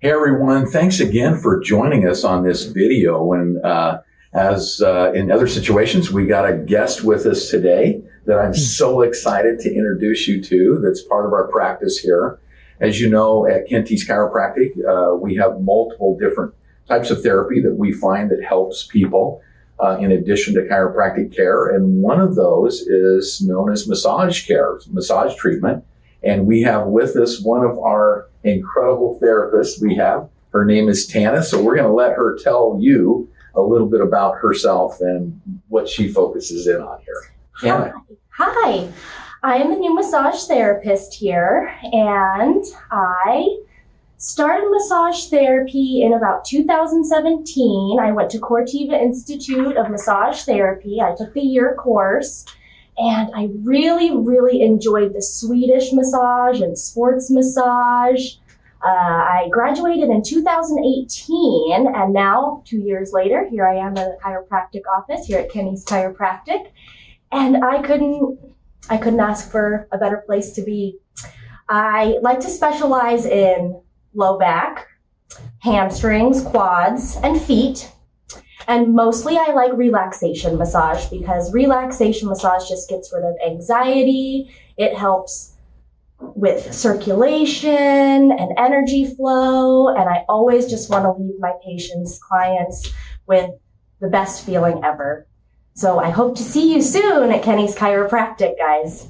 Hey everyone, thanks again for joining us on this video. And as in other situations, we got a guest with us today that I'm so excited to introduce you to. That's part of our practice here. As you know, at Kenty's Chiropractic, we have multiple different types of therapy that we find that helps people in addition to chiropractic care. And one of those is known as massage care, massage treatment. And we have with us one of our incredible therapists her name is Tana. So we're going to let her tell you a little bit about herself and what she focuses in on here. Tana. Hi. I am the new massage therapist here, and I started massage therapy in about 2017. I went to Cortiva Institute of Massage Therapy. I took the year course. And I really, really enjoyed the Swedish massage and sports massage. I graduated in 2018, and now, 2 years later, here I am at a chiropractic office here at Kenty's Chiropractic. And I couldn't ask for a better place to be. I like to specialize in low back, hamstrings, quads, and feet. And mostly I like relaxation massage because relaxation massage just gets rid of anxiety. It helps with circulation and energy flow. And I always just want to leave my clients with the best feeling ever. So I hope to see you soon at Kenty's Chiropractic, guys.